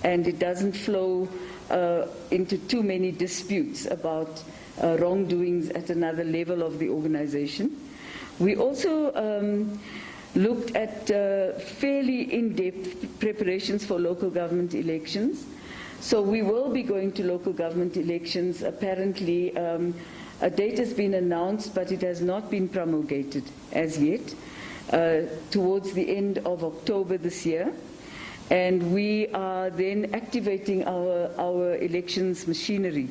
and it doesn't flow into too many disputes about wrongdoings at another level of the organization. We also looked at fairly in-depth preparations for local government elections. So we will be going to local government elections. Apparently, a date has been announced, but it has not been promulgated as yet, towards the end of October this year. And we are then activating our elections machinery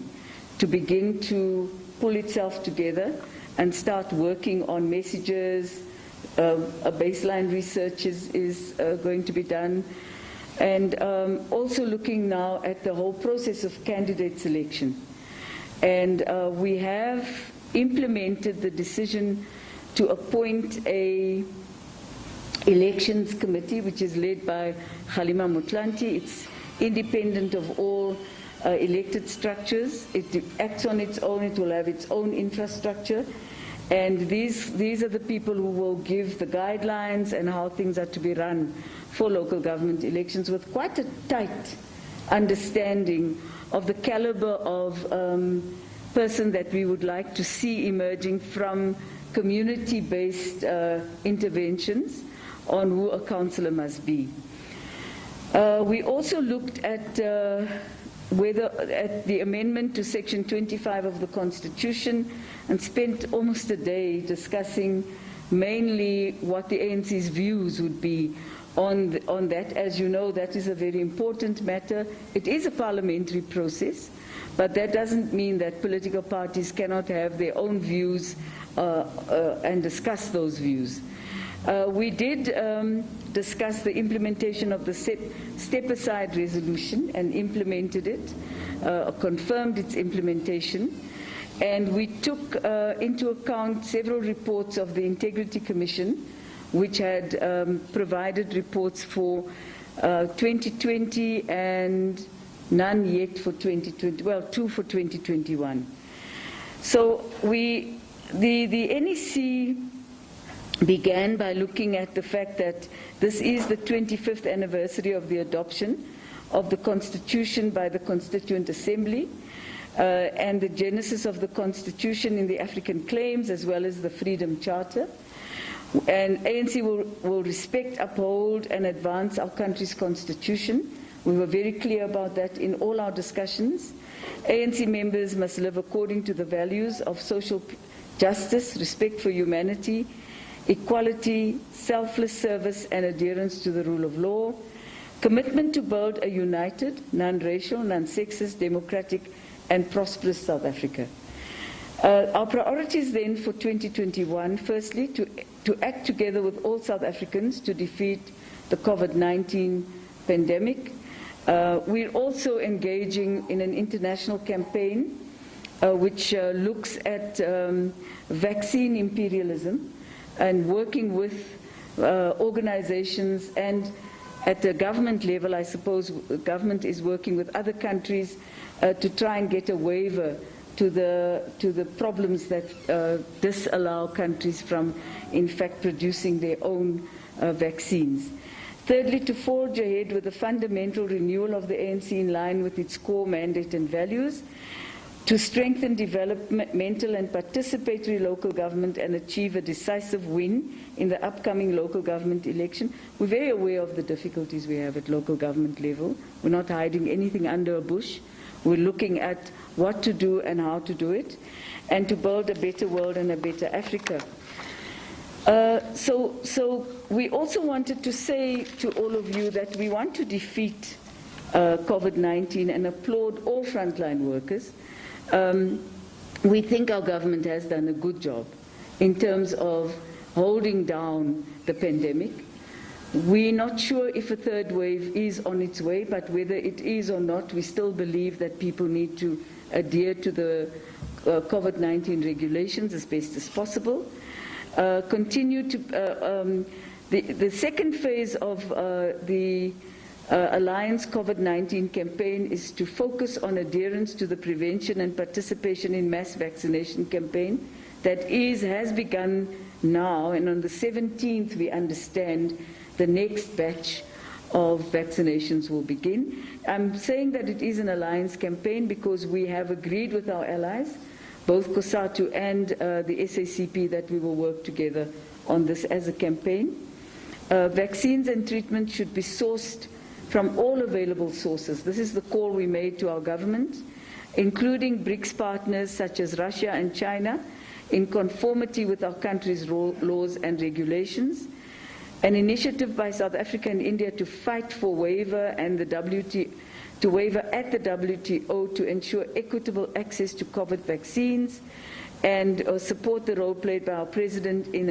to begin to pull itself together and start working on messages. A baseline research is going to be done. And also looking now at the whole process of candidate selection. And we have implemented the decision to appoint a elections committee, which is led by Halima Mutlanti. It's independent of all elected structures. It acts on its own. It will have its own infrastructure. And these are the people who will give the guidelines and how things are to be run for local government elections, with quite a tight understanding of the caliber of person that we would like to see emerging from community-based interventions on who a councillor must be. We also looked at the amendment to Section 25 of the Constitution, and spent almost a day discussing mainly what the ANC's views would be on that. As you know, that is a very important matter. It is a parliamentary process, but that doesn't mean that political parties cannot have their own views and discuss those views. We did discuss the implementation of the step-aside resolution and implemented it, confirmed its implementation. And we took into account several reports of the Integrity Commission, which had provided reports for 2020 and none yet for 2020, well, 2 for 2021. So the NEC began by looking at the fact that this is the 25th anniversary of the adoption of the Constitution by the Constituent Assembly, and the genesis of the Constitution in the African claims, as well as the Freedom Charter. And ANC will respect, uphold, and advance our country's Constitution. We were very clear about that in all our discussions. ANC members must live according to the values of social justice, respect for humanity, equality, selfless service, and adherence to the rule of law, commitment to build a united, non-racial, non-sexist, democratic, and prosperous South Africa. Our priorities then for 2021, firstly, to act together with all South Africans to defeat the COVID-19 pandemic. We're also engaging in an international campaign which looks at vaccine imperialism and working with organizations, and at the government level, I suppose the government is working with other countries to try and get a waiver to the problems that disallow countries from, in fact, producing their own vaccines. Thirdly, to forge ahead with a fundamental renewal of the ANC in line with its core mandate and values, to strengthen developmental and participatory local government and achieve a decisive win in the upcoming local government election. We're very aware of the difficulties we have at local government level. We're not hiding anything under a bush. We're looking at what to do and how to do it, and to build a better world and a better Africa. So we also wanted to say to all of you that we want to defeat COVID-19 and applaud all frontline workers. We think our government has done a good job in terms of holding down the pandemic. We're not sure if a third wave is on its way, but whether it is or not, we still believe that people need to adhere to the COVID-19 regulations as best as possible. Continue to the second phase of the Alliance COVID-19 campaign is to focus on adherence to the prevention and participation in mass vaccination campaign that has begun now, and on the 17th we understand the next batch of vaccinations will begin. I'm saying that it is an alliance campaign because we have agreed with our allies, both COSATU and the SACP, that we will work together on this as a campaign. Vaccines and treatment should be sourced from all available sources. This is the call we made to our government, including BRICS partners such as Russia and China, in conformity with our country's laws and regulations. An initiative by South Africa and India to fight for waiver and to waiver at the WTO to ensure equitable access to COVID vaccines, and support the role played by our President in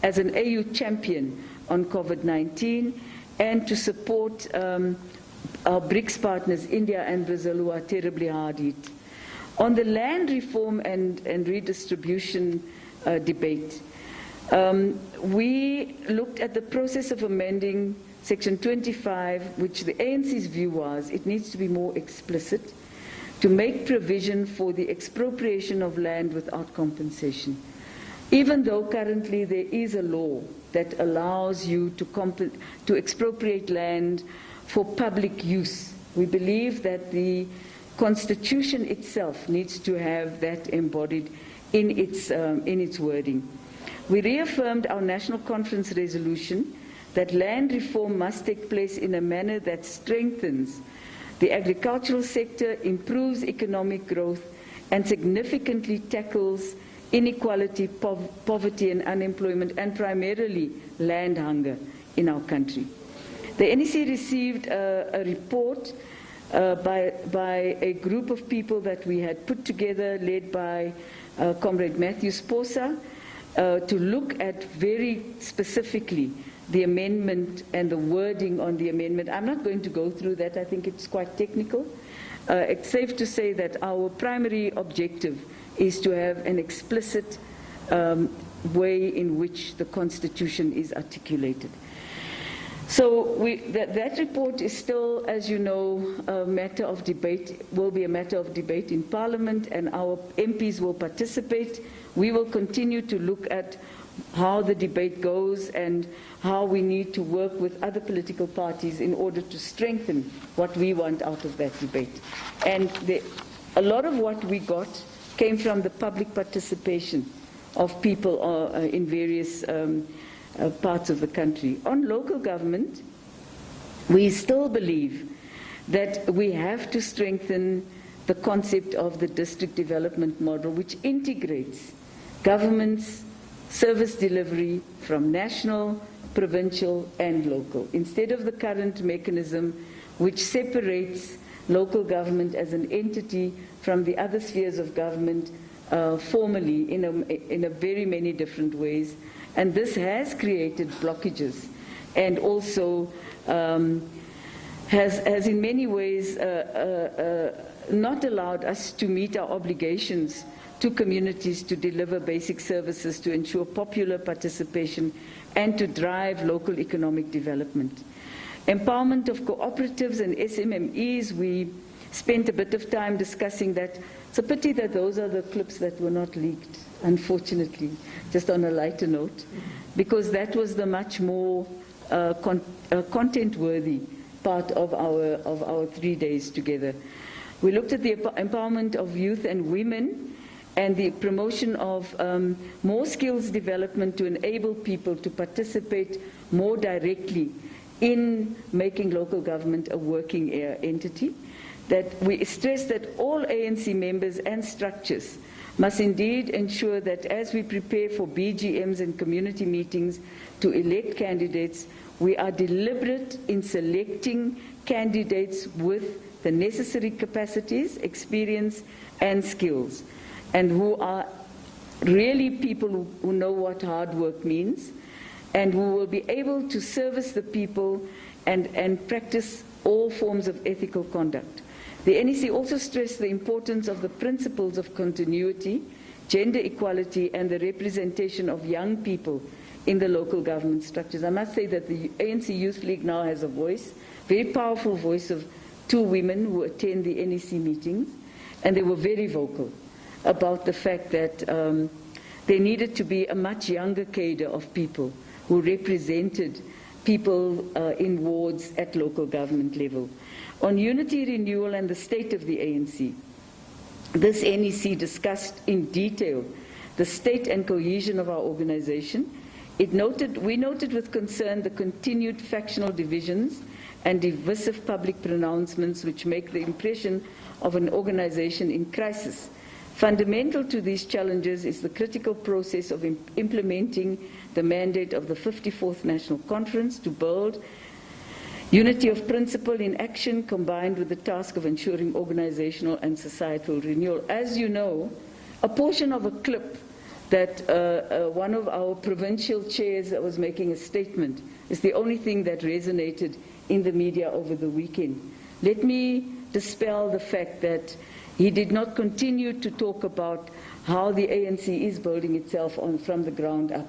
as an AU champion on COVID-19, and to support our BRICS partners, India and Brazil, who are terribly hard hit. On the land reform and redistribution debate, we looked at the process of amending Section 25, which the ANC's view was it needs to be more explicit to make provision for the expropriation of land without compensation. Even though currently there is a law that allows you to expropriate land for public use, we believe that the Constitution itself needs to have that embodied in its wording. We reaffirmed our National Conference resolution that land reform must take place in a manner that strengthens the agricultural sector, improves economic growth, and significantly tackles inequality, poverty and unemployment, and primarily land hunger in our country. The NEC received a report by a group of people that we had put together, led by Comrade Matthew Sposa, to look at very specifically the amendment and the wording on the amendment. I'm not going to go through that. I think it's quite technical. It's safe to say that our primary objective is to have an explicit way in which the Constitution is articulated. So that report is still, as you know, a matter of debate, will be a matter of debate in Parliament, and our MPs will participate. We will continue to look at how the debate goes and how we need to work with other political parties in order to strengthen what we want out of that debate. And a lot of what we got came from the public participation of people in various parts of the country. On local government, we still believe that we have to strengthen the concept of the district development model, which integrates government's service delivery from national, provincial, and local, instead of the current mechanism which separates local government as an entity from the other spheres of government formally in a very many different ways. And this has created blockages and also has in many ways not allowed us to meet our obligations to communities to deliver basic services, to ensure popular participation, and to drive local economic development. Empowerment of cooperatives and SMMEs, we spent a bit of time discussing that. It's a pity that those are the clips that were not leaked, unfortunately, just on a lighter note, because that was the much more content-worthy part of our 3 days together. We looked at the empowerment of youth and women and the promotion of more skills development to enable people to participate more directly in making local government a working entity. That we stress that all ANC members and structures must indeed ensure that as we prepare for BGMs and community meetings to elect candidates, we are deliberate in selecting candidates with the necessary capacities, experience, and skills, and who are really people who know what hard work means, and who will be able to service the people and practice all forms of ethical conduct. The NEC also stressed the importance of the principles of continuity, gender equality, and the representation of young people in the local government structures. I must say that the ANC Youth League now has a voice, very powerful voice of 2 women who attend the NEC meetings, and they were very vocal about the fact that there needed to be a much younger cadre of people who represented people in wards at local government level. On unity renewal and the state of the ANC, this NEC discussed in detail the state and cohesion of our organization. We noted with concern the continued factional divisions and divisive public pronouncements which make the impression of an organization in crisis. Fundamental to these challenges is the critical process of implementing the mandate of the 54th National Conference to build unity of principle in action, combined with the task of ensuring organizational and societal renewal. As you know, a portion of a clip that one of our provincial chairs that was making a statement is the only thing that resonated in the media over the weekend. Let me dispel the fact that he did not continue to talk about how the ANC is building itself from the ground up.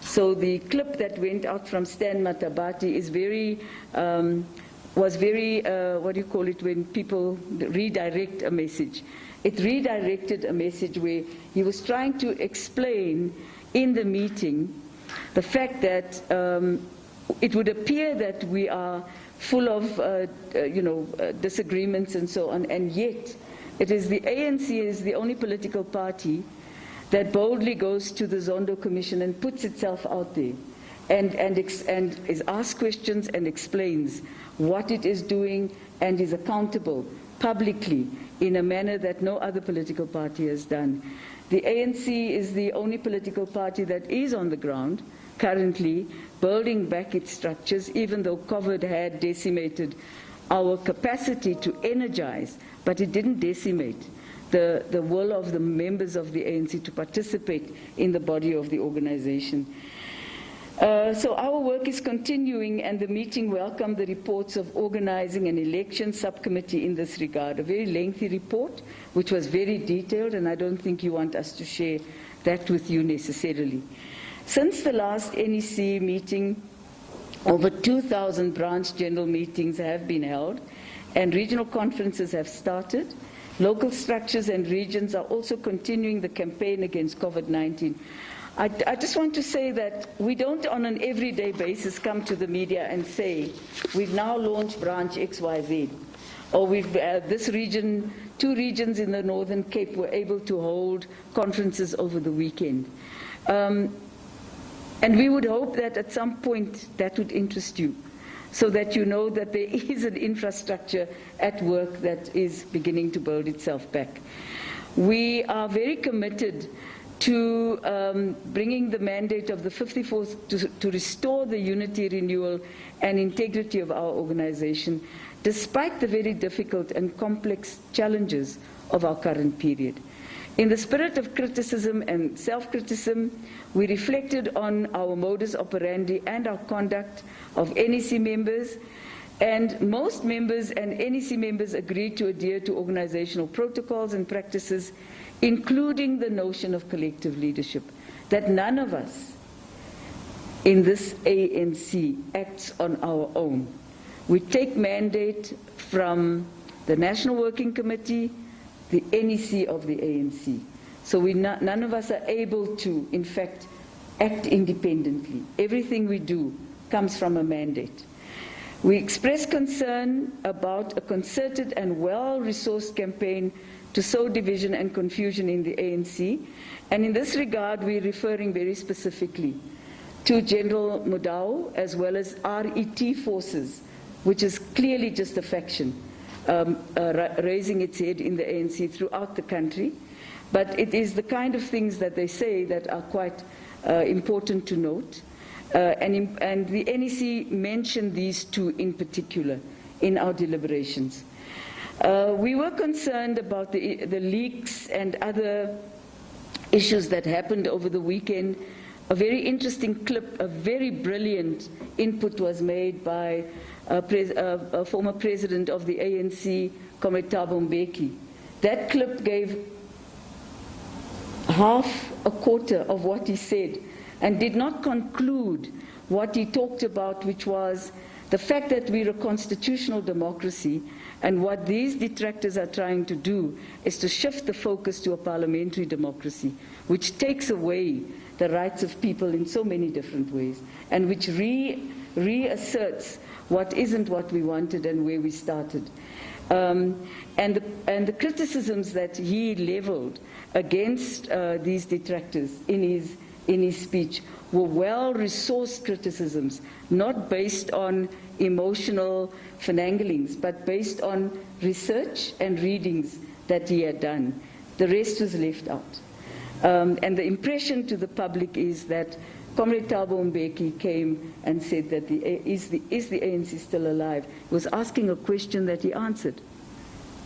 So the clip that went out from Stan Matabati is was very, what do you call it, when people redirect a message. It redirected a message where he was trying to explain in the meeting the fact that it would appear that we are full of, disagreements and so on, and yet it is the ANC is the only political party that boldly goes to the Zondo Commission and puts itself out there and is asked questions and explains what it is doing and is accountable publicly in a manner that no other political party has done. The ANC is the only political party that is on the ground currently building back its structures, even though COVID had decimated our capacity to energize, but it didn't decimate the will of the members of the ANC to participate in the body of the organization. So our work is continuing, and the meeting welcomed the reports of organizing an election subcommittee in this regard, a very lengthy report, which was very detailed, and I don't think you want us to share that with you necessarily. Since the last NEC meeting, over 2,000 branch general meetings have been held, and regional conferences have started. Local structures and regions are also continuing the campaign against COVID-19. I just want to say that we don't on an everyday basis come to the media and say, we've now launched branch XYZ, or we've, this region, 2 regions in the Northern Cape were able to hold conferences over the weekend. And we would hope that at some point that would interest you, so that you know that there is an infrastructure at work that is beginning to build itself back. We are very committed to bringing the mandate of the 54th to restore the unity, renewal, and integrity of our organization, despite the very difficult and complex challenges of our current period. In the spirit of criticism and self-criticism, we reflected on our modus operandi and our conduct of NEC members, and most members and NEC members agreed to adhere to organizational protocols and practices, including the notion of collective leadership, that none of us in this ANC acts on our own. We take mandate from the National Working Committee, the NEC of the ANC. So none of us are able to, in fact, act independently. Everything we do comes from a mandate. We express concern about a concerted and well-resourced campaign to sow division and confusion in the ANC. And in this regard, we're referring very specifically to General Mudau, as well as RET forces, which is clearly just a faction, raising its head in the ANC throughout the country. But it is the kind of things that they say that are quite important to note. And the NEC mentioned these 2 in particular in our deliberations. We were concerned about the leaks and other issues that happened over the weekend. A very interesting clip, a very brilliant input was made by a former president of the ANC, Comrade Thabo Mbeki. That clip gave half a quarter of what he said and did not conclude what he talked about, which was the fact that we're a constitutional democracy, and what these detractors are trying to do is to shift the focus to a parliamentary democracy, which takes away the rights of people in so many different ways, and which reasserts what isn't what we wanted and where we started. And the criticisms that he leveled against these detractors in his speech were well-resourced criticisms, not based on emotional finanglings, but based on research and readings that he had done. The rest was left out. And the impression to the public is that Comrade Thabo Mbeki came and said that is the ANC still alive? He was asking a question that he answered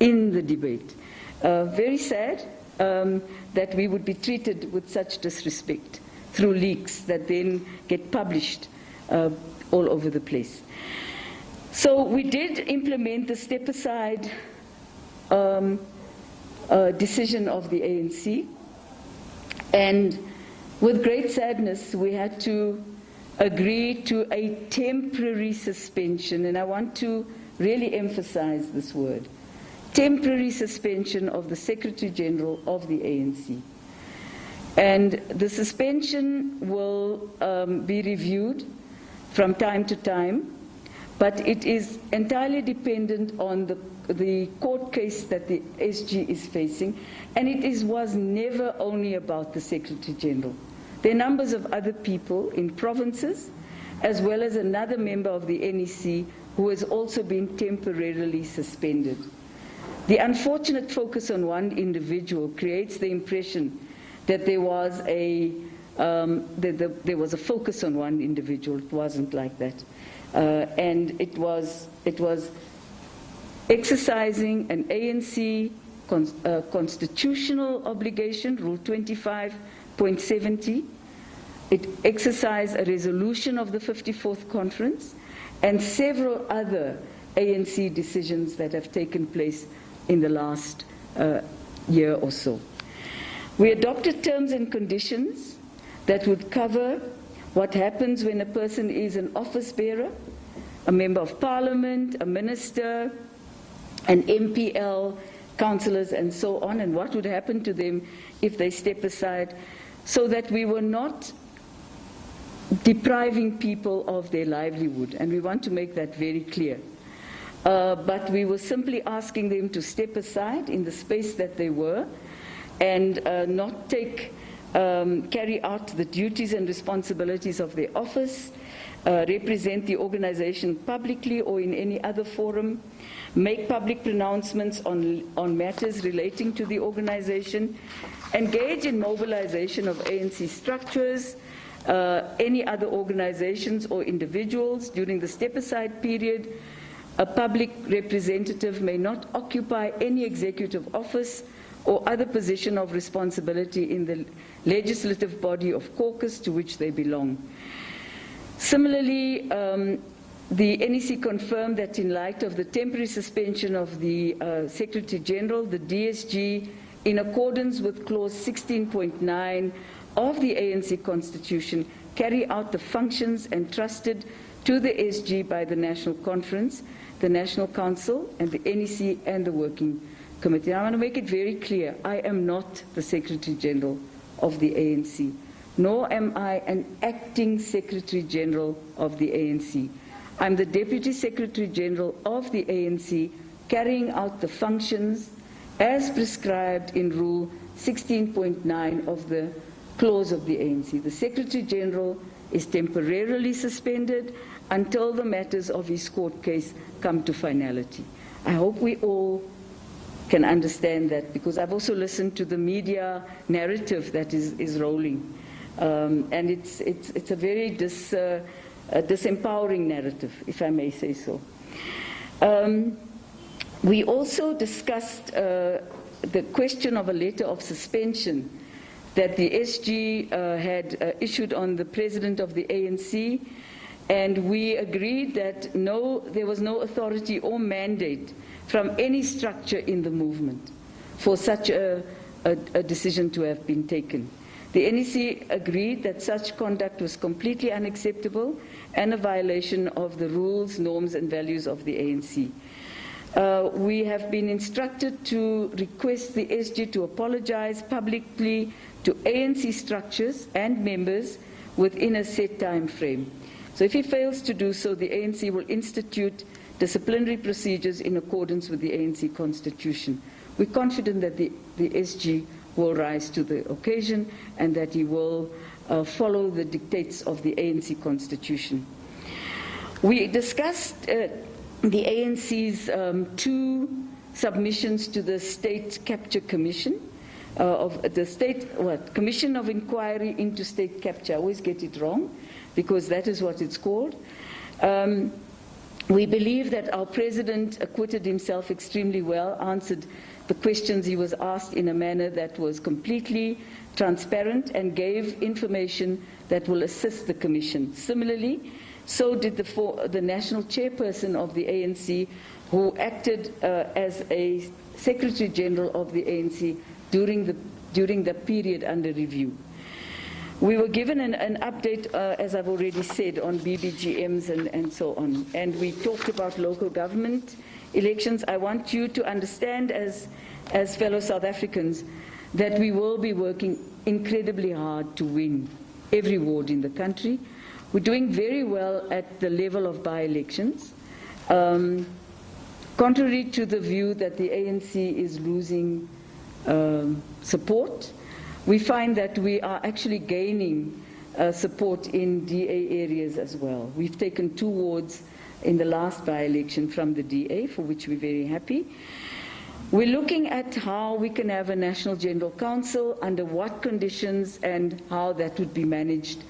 in the debate. Very sad that we would be treated with such disrespect through leaks that then get published all over the place. So we did implement the step-aside decision of the ANC, and with great sadness we had to agree to a temporary suspension, and I want to really emphasize this word, temporary suspension of the Secretary General of the ANC. And the suspension will be reviewed from time to time, but it is entirely dependent on the court case that the SG is facing, and it was never only about the Secretary General. There are numbers of other people in provinces, as well as another member of the NEC who has also been temporarily suspended. The unfortunate focus on one individual creates the impression that there was a focus on one individual. It wasn't like that. And it was exercising an ANC constitutional obligation, Rule 25.70. It exercised a resolution of the 54th Conference and several other ANC decisions that have taken place in the last year or so. We adopted terms and conditions that would cover what happens when a person is an office bearer, a member of parliament, a minister, an MPL, councillors, and so on, and what would happen to them if they step aside, so that we were not depriving people of their livelihood, and we want to make that very clear. But we were simply asking them to step aside in the space that they were and not carry out the duties and responsibilities of their office, represent the organization publicly or in any other forum, make public pronouncements on matters relating to the organization, engage in mobilization of ANC structures, any other organizations or individuals during the step-aside period. A public representative may not occupy any executive office or other position of responsibility in the legislative body of caucus to which they belong. Similarly, the NEC confirmed that in light of the temporary suspension of the Secretary General, the DSG, in accordance with Clause 16.9 of the ANC Constitution, carry out the functions entrusted to the SG by the National Conference, the National Council, and the NEC and the Working Committee. I want to make it very clear, I am not the Secretary General of the ANC, nor am I an acting Secretary General of the ANC. I'm the Deputy Secretary General of the ANC, carrying out the functions as prescribed in Rule 16.9 of the clause of the ANC. The Secretary General is temporarily suspended until the matters of his court case come to finality. I hope we all can understand that, because I've also listened to the media narrative that is rolling, and it's a very disempowering narrative, if I may say so. We also discussed the question of a letter of suspension that the SG had issued on the president of the ANC, and we agreed that there was no authority or mandate from any structure in the movement for such a decision to have been taken. The NEC agreed that such conduct was completely unacceptable and a violation of the rules, norms, and values of the ANC. We have been instructed to request the SG to apologize publicly to ANC structures and members within a set time frame. So if he fails to do so, the ANC will institute disciplinary procedures in accordance with the ANC constitution. We're confident that the SG will rise to the occasion and that he will follow the dictates of the ANC constitution. We discussed the ANC's two submissions to the State Capture Commission, of the Commission of Inquiry into State Capture. I always get it wrong because that is what it's called. We believe that our president acquitted himself extremely well, answered the questions he was asked in a manner that was completely transparent and gave information that will assist the commission. Similarly, so did the national chairperson of the ANC, who acted as a Secretary General of the ANC during the period under review. We were given an update, as I've already said, on BBGMs and so on. And we talked about local government elections. I want you to understand, as fellow South Africans, that we will be working incredibly hard to win every ward in the country. We're doing very well at the level of by-elections. Contrary to the view that the ANC is losing support, we find that we are actually gaining support in DA areas as well. We've taken 2 wards in the last by-election from the DA, for which we're very happy. We're looking at how we can have a National General Council, under what conditions, and how that would be managed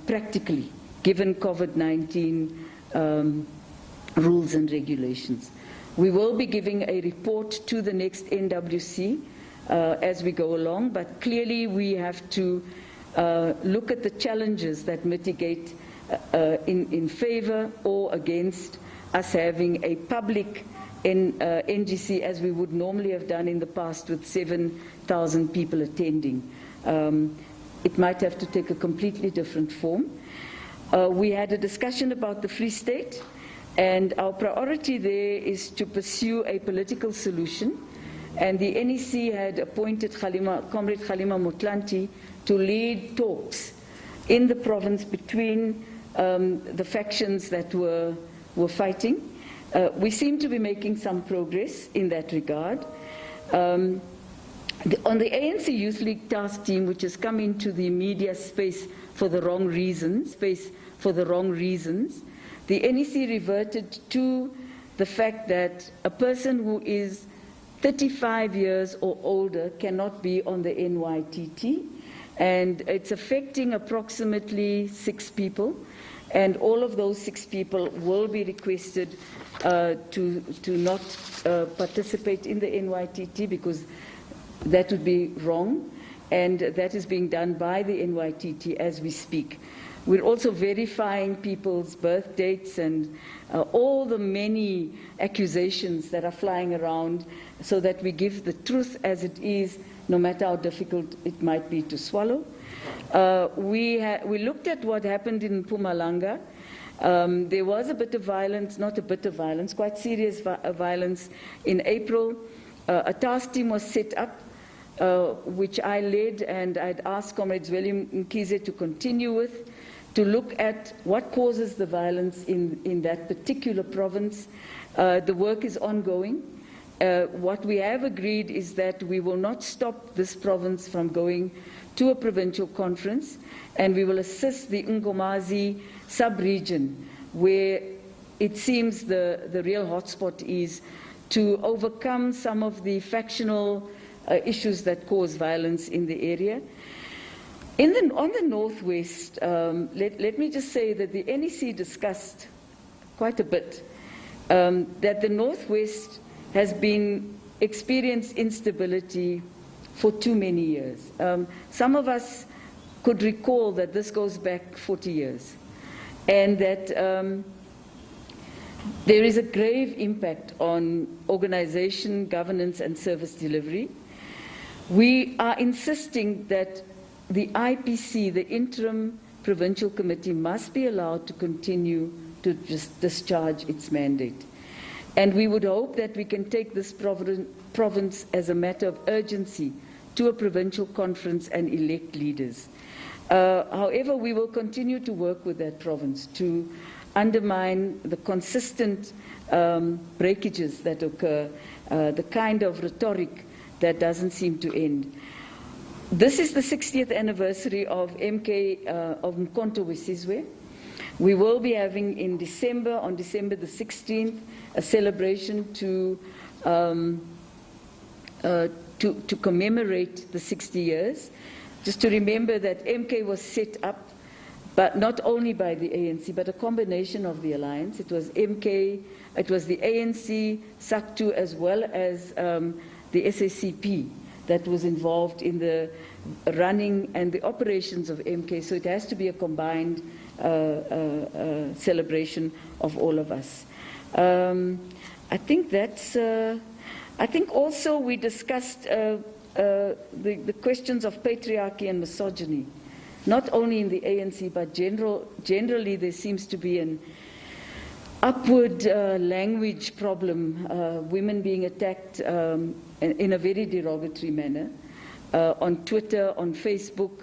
practically, given COVID-19 rules and regulations. We will be giving a report to the next NWC as we go along, but clearly we have to look at the challenges that mitigate in favor or against us having a public NGC as we would normally have done in the past with 7,000 people attending. It might have to take a completely different form. We had a discussion about the Free State, and our priority there is to pursue a political solution. And the NEC had appointed Comrade Kgalema Motlanthe to lead talks in the province between the factions that were fighting. We seem to be making some progress in that regard. On the ANC Youth League task team, which has come into the media space for the wrong reasons, the NEC reverted to the fact that a person who is 35 years or older cannot be on the NYTT, and it's affecting approximately 6 people, and all of those 6 people will be requested to not participate in the NYTT, because that would be wrong, and that is being done by the NYTT as we speak. We're also verifying people's birth dates and all the many accusations that are flying around, so that we give the truth as it is, no matter how difficult it might be to swallow. We looked at what happened in Mpumalanga. There was a bit of violence, not a bit of violence, quite serious violence in April. A task team was set up, which I led, and I'd asked Comrade William Mkhize to continue with, to look at what causes the violence in that particular province. The work is ongoing. What we have agreed is that we will not stop this province from going to a provincial conference, and we will assist the Nkomazi sub-region, where it seems the real hotspot is, to overcome some of the factional issues that cause violence in the area. On the Northwest, let me just say that the NEC discussed quite a bit that the Northwest has been experienced instability for too many years. Some of us could recall that this goes back 40 years, and that there is a grave impact on organization, governance, and service delivery. We are insisting that the IPC, the Interim Provincial Committee, must be allowed to continue to discharge its mandate. And we would hope that we can take this province as a matter of urgency to a provincial conference and elect leaders. However, we will continue to work with that province to undermine the consistent breakages that occur, the kind of rhetoric that doesn't seem to end. This is the 60th anniversary of MK, of Mkhonto weSizwe. We will be having in December, on December the 16th, a celebration to commemorate the 60 years. Just to remember that MK was set up, but not only by the ANC, but a combination of the alliance. It was MK, it was the ANC, SACTU, as well as the SACP that was involved in the running and the operations of MK. So it has to be a combined celebration of all of us. I think that's. I think also we discussed the questions of patriarchy and misogyny, not only in the ANC, but generally there seems to be an upward language problem, women being attacked in a very derogatory manner, on Twitter, on Facebook.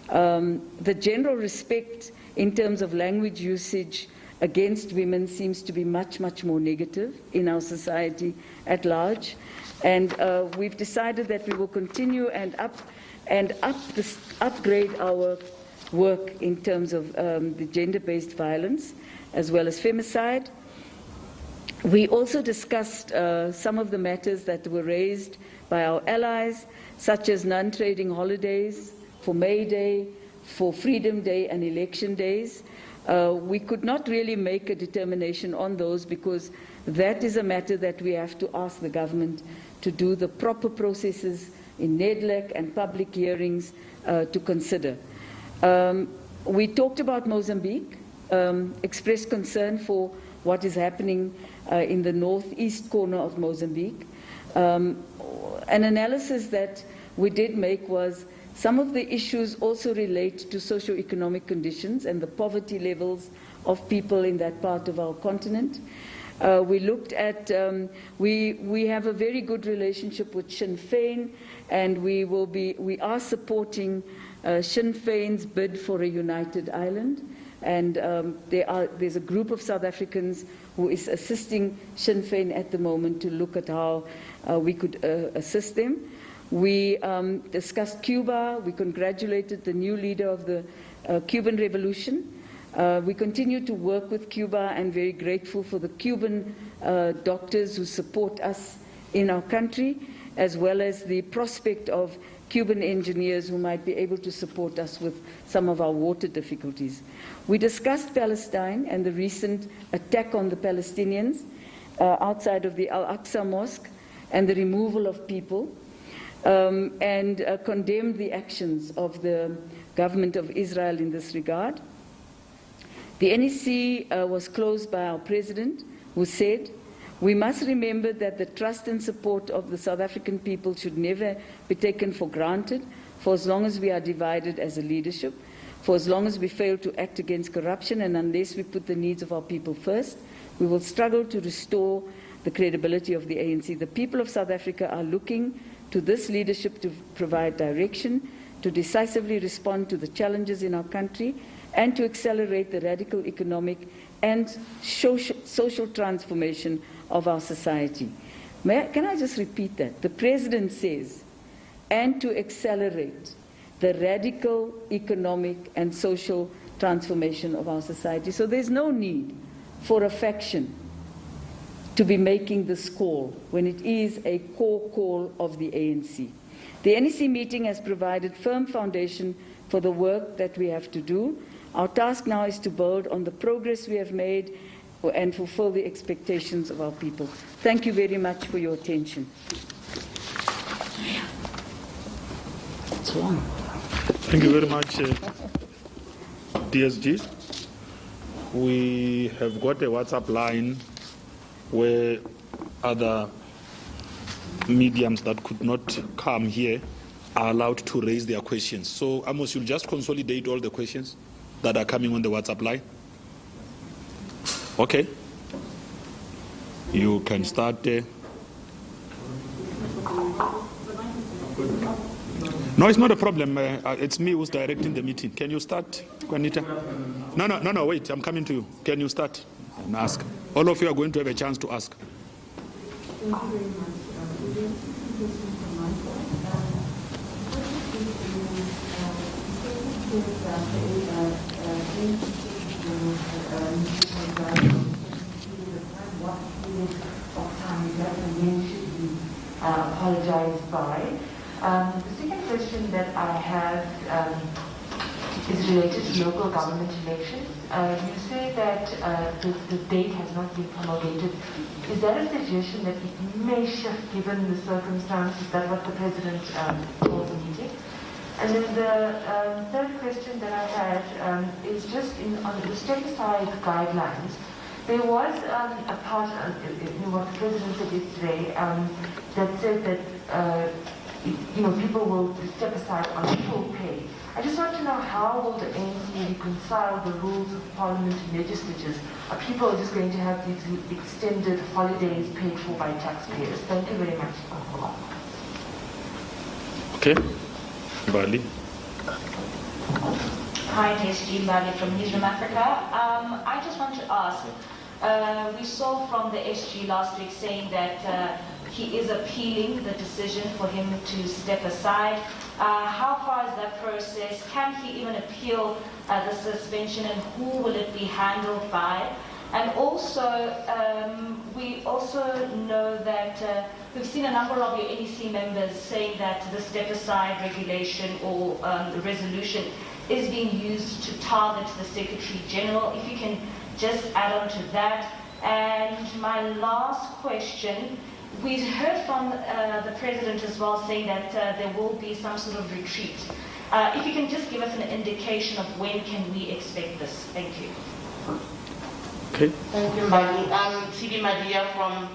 The general respect in terms of language usage against women seems to be much, much more negative in our society at large. And we've decided that we will continue and upgrade our work in terms of the gender-based violence as well as femicide. We also discussed some of the matters that were raised by our allies, such as non-trading holidays for May Day, for Freedom Day and election days. We could not really make a determination on those because that is a matter that we have to ask the government to do the proper processes in NEDLAC and public hearings to consider. We talked about Mozambique, expressed concern for what is happening in the northeast corner of Mozambique. An analysis that we did make was some of the issues also relate to socio-economic conditions and the poverty levels of people in that part of our continent. We looked at, we have a very good relationship with Sinn Féin, and we are supporting Sinn Féin's bid for a united Ireland. And there's a group of South Africans who is assisting Sinn Féin at the moment to look at how we could assist them. We discussed Cuba. We congratulated the new leader of the Cuban Revolution. We continue to work with Cuba and very grateful for the Cuban doctors who support us in our country, as well as the prospect of Cuban engineers who might be able to support us with some of our water difficulties. We discussed Palestine and the recent attack on the Palestinians outside of the Al-Aqsa Mosque and the removal of people, and condemned the actions of the government of Israel in this regard. The NEC was closed by our president, who said, "We must remember that the trust and support of the South African people should never be taken for granted for as long as we are divided as a leadership, for as long as we fail to act against corruption, and unless we put the needs of our people first, we will struggle to restore the credibility of the ANC. The people of South Africa are looking to this leadership to provide direction, to decisively respond to the challenges in our country, and to accelerate the radical economic and social transformation of our society." Can I just repeat that? The President says, and to accelerate the radical economic and social transformation of our society. So there's no need for a faction to be making this call when it is a core call of the ANC. The NEC meeting has provided firm foundation for the work that we have to do. Our task now is to build on the progress we have made and fulfill the expectations of our people. Thank you very much for your attention. It's long. Thank you very much, DSG. We have got a WhatsApp line where other mediums that could not come here are allowed to raise their questions. So, Amos, you'll just consolidate all the questions that are coming on the WhatsApp line. Okay. You can start there. No, it's not a problem. It's me who's directing the meeting. Can you start, Juanita? No, wait. I'm coming to you. Can you start and ask? All of you are going to have a chance to ask. Thank you very much. Question from my side. What period of time is that, and when should we apologize by? The second question that I have is related to local government elections. You say that the date has not been promulgated. Is that a suggestion that it may shift given the circumstances? Is that what the President told the meeting? And then the third question that I had is just on the step-aside guidelines. There was a part in what the President said yesterday that said that people will step aside on full pay. I just want to know, how will the ANC reconcile the rules of Parliament and legislatures? Are people just going to have these extended holidays paid for by taxpayers? Thank you very much. Okay. Bali. Hi, Jessie, Bali from Newsroom Africa. I just want to ask, we saw from the SG last week saying that he is appealing the decision for him to step aside. How far is that process? Can he even appeal the suspension, and who will it be handled by? And also, we also know that we've seen a number of your NEC members saying that the step-aside regulation or resolution is being used to target the Secretary General. If you can just add on to that. And my last question, we heard from the President as well saying that there will be some sort of retreat. If you can just give us an indication of when can we expect this. Thank you. Okay. Thank you, Mbali. I'm C.B. Madia from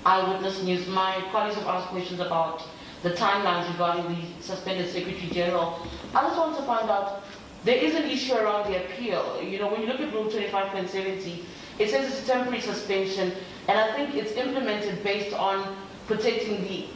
Eyewitness News. My colleagues have asked questions about the timelines regarding the suspended Secretary General. I just want to find out, there is an issue around the appeal. You know, when you look at Rule 25.70, it says it's a temporary suspension, and I think it's implemented based on protecting the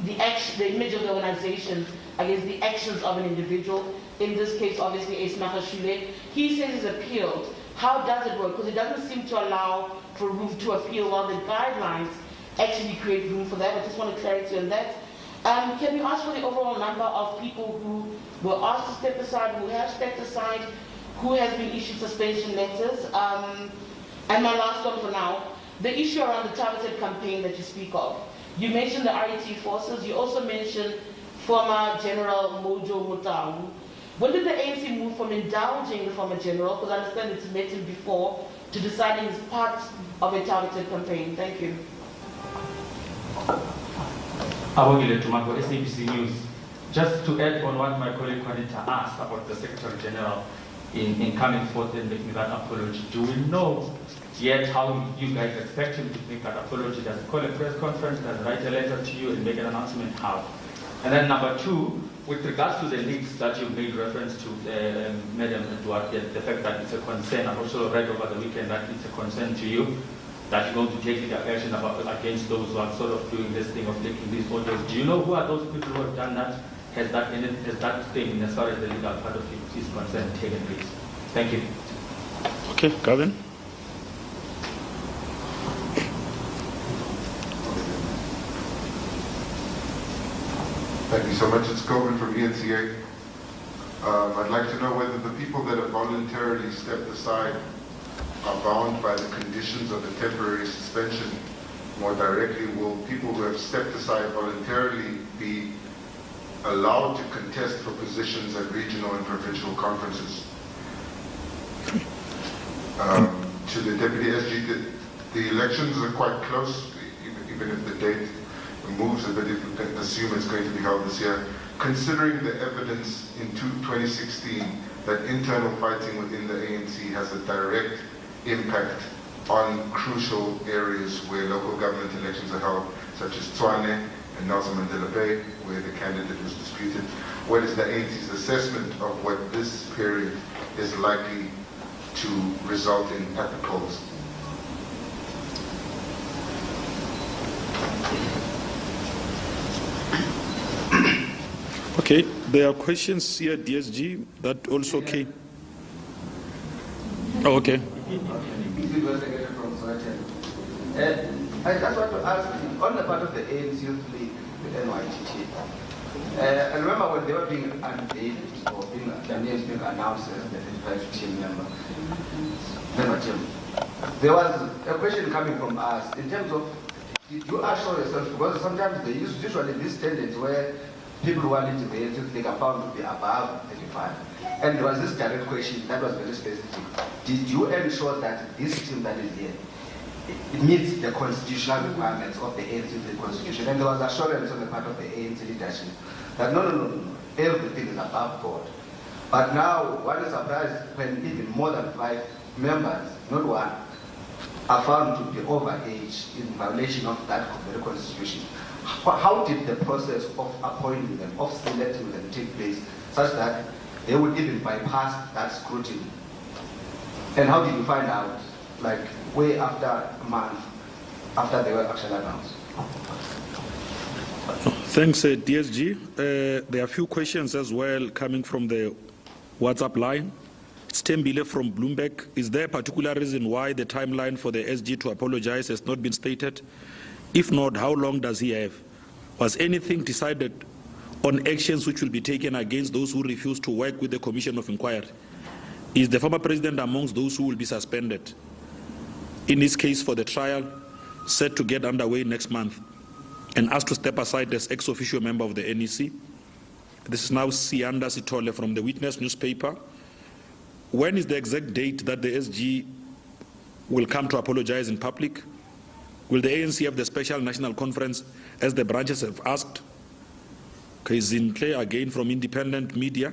image of the organization against the actions of an individual. In this case, obviously, Ace Mahashule. He says it's appealed. How does it work? Because it doesn't seem to allow for room to appeal, while the guidelines actually create room for that. I just want clarity on that. Can we ask for the overall number of people who were asked to step aside, who have stepped aside, who has been issued suspension letters? And my last one for now, the issue around the targeted campaign that you speak of. You mentioned the RET forces. You also mentioned former General Mojo Mutau. When did the ANC move from indulging the former general, because I understand it's met him before, to deciding as part of a targeted campaign? Thank you. Abongile Tumako, SABC News. Just to add on what my colleague Juanita asked about the Secretary General in coming forth and making that apology, do we know yet how you guys expect him to make that apology? Does he call a press conference? Does he write a letter to you and make an announcement? How? And then number two, with regards to the links that you made reference to, Madam Duarte, the fact that it's a concern, I also read over the weekend that it's a concern to you, that you're going to take legal action against those who are sort of doing this thing of taking these photos. Do you know who are those people who have done that? Has that thing, as far as the legal part of it is concerned, taken place? Thank you. Okay, Gavin. Thank you so much. It's Coleman from ENCA. I'd like to know whether the people that have voluntarily stepped aside are bound by the conditions of the temporary suspension. More directly, will people who have stepped aside voluntarily be allowed to contest for positions at regional and provincial conferences? To the Deputy SG, the elections are quite close, even if the date moves a bit, if we can assume it's going to be held this year. Considering the evidence in 2016 that internal fighting within the ANC has a direct impact on crucial areas where local government elections are held, such as Tshwane and Nelson Mandela Bay, where the candidate was disputed, what is the ANC's assessment of what this period is likely to result in at the polls? Okay, there are questions here, DSG, that also came. Oh, okay. I just want to ask, on the part of the ANC Youth League, the NYTT, I remember when they were being unveiled or their names being announced as the 35 team member team, there was a question coming from us in terms of, did you assure yourself, because sometimes they use usually this tendency where people who are into the ANC Youth League are found to be above 35. And there was this direct question that was very specific. Did you ensure that this team that is here, it meets the constitutional requirements of the ANC constitution? And there was assurance on the part of the ANC leadership that no, everything is above board. But now, what is surprised when even more than 5 members, not one, are found to be overage in violation of that very constitution. How did the process of appointing them, of selecting them take place such that they would even bypass that scrutiny? And how did you find out, like, way after a month after they were actually announced? Thanks, DSG. There are a few questions as well coming from the WhatsApp line. It's Tembile from Bloomberg. Is there a particular reason why the timeline for the SG to apologize has not been stated? If not, how long does he have? Was anything decided on actions which will be taken against those who refuse to work with the Commission of Inquiry? Is the former president amongst those who will be suspended? In this case, for the trial, set to get underway next month, and asked to step aside as ex-officio member of the NEC. This is now Sianda Sitole from the Witness newspaper. When is the exact date that the SG will come to apologize in public? Will the ANC have the special national conference as the branches have asked? Zintle again from independent media.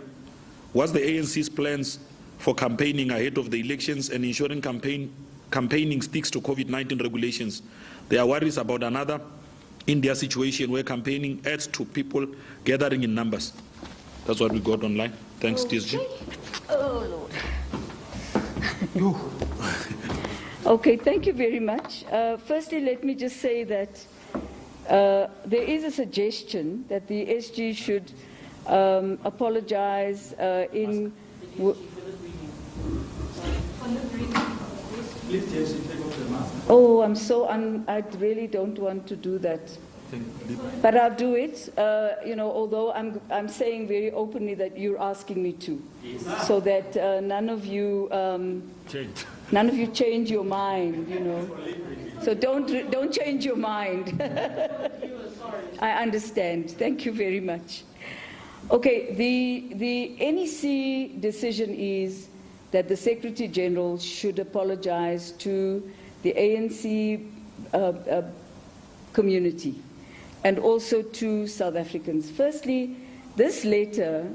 What's the ANC's plans for campaigning ahead of the elections and ensuring campaigning sticks to COVID-19 regulations? There are worries about another India situation where campaigning adds to people gathering in numbers. That's what we got online. Thanks, TSG. Oh, Lord. Okay, thank you very much. Firstly, let me just say that there is a suggestion that the SG should apologize in... Oh, I really don't want to do that. But I'll do it, although I'm saying very openly that you're asking me to, so that none of you change your mind, So don't change your mind. I understand. Thank you very much. Okay, the NEC decision is that the Secretary General should apologize to the ANC community and also to South Africans. Firstly, this letter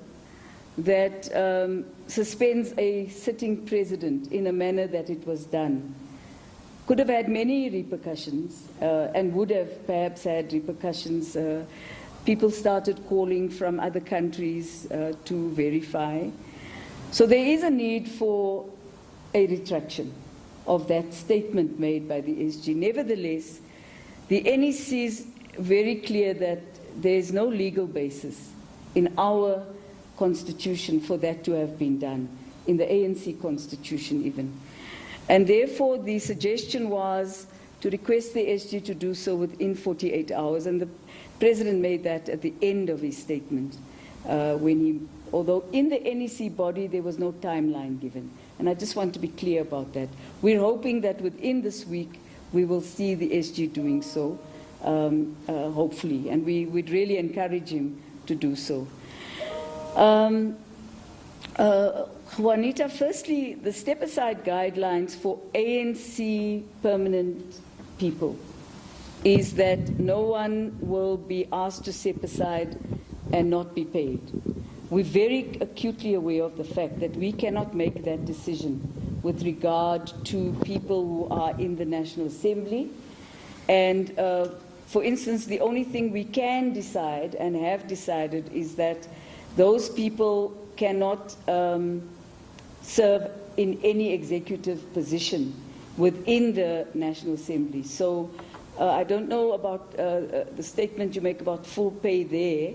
that suspends a sitting president in a manner that it was done could have had many repercussions and would have perhaps had repercussions. People started calling from other countries to verify. So there is a need for a retraction of that statement made by the SG. Nevertheless, the NEC is very clear that there is no legal basis in our constitution for that to have been done, in the ANC constitution even. And therefore, the suggestion was to request the SG to do so within 48 hours, and the President made that at the end of his statement, although in the NEC body there was no timeline given. And I just want to be clear about that. We're hoping that within this week we will see the SG doing so, hopefully, and we'd really encourage him to do so. Juanita, firstly, the step-aside guidelines for ANC permanent people is that no one will be asked to step aside and not be paid. We're very acutely aware of the fact that we cannot make that decision with regard to people who are in the National Assembly. And for instance, the only thing we can decide and have decided is that those people cannot serve in any executive position within the National Assembly. So I don't know about the statement you make about full pay there.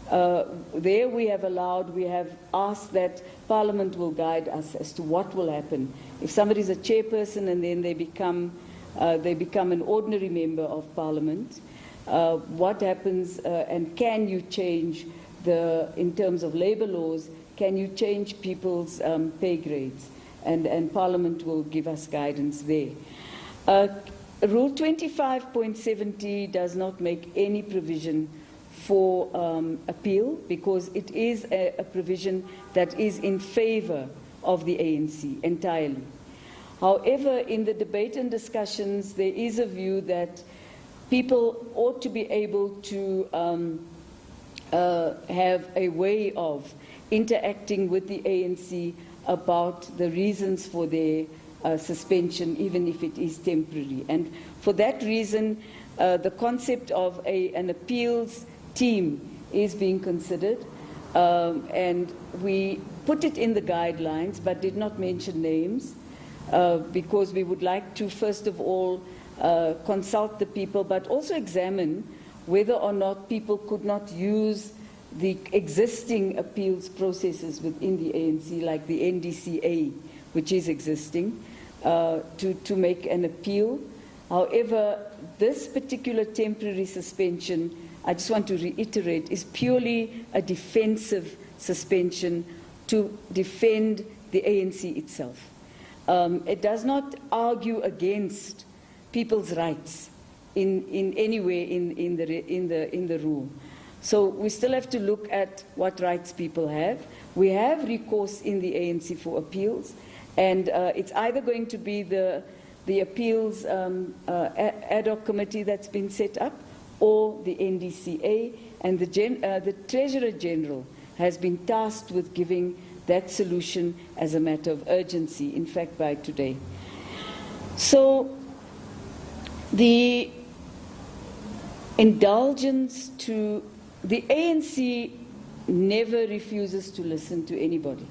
There we have asked that Parliament will guide us as to what will happen. If somebody is a chairperson and then they become an ordinary member of Parliament, what happens, and can you change in terms of labour laws, can you change people's pay grades? And Parliament will give us guidance there. Rule 25.70 does not make any provision for appeal, because it is a provision that is in favour of the ANC entirely. However, in the debate and discussions, there is a view that people ought to be able to have a way of interacting with the ANC about the reasons for their suspension, even if it is temporary. And for that reason, the concept of an appeals team is being considered, and we put it in the guidelines but did not mention names, because we would like to, first of all, consult the people, but also examine whether or not people could not use the existing appeals processes within the ANC, like the NDCA, which is existing, to make an appeal. However, this particular temporary suspension, I just want to reiterate, is purely a defensive suspension to defend the ANC itself. It does not argue against people's rights in any way in the rule. So we still have to look at what rights people have. We have recourse in the ANC for appeals, and it's either going to be the appeals ad hoc committee that's been set up, or the NDCA, and the Treasurer General has been tasked with giving that solution as a matter of urgency, in fact, by today. So the indulgence to the ANC never refuses to listen to anybody.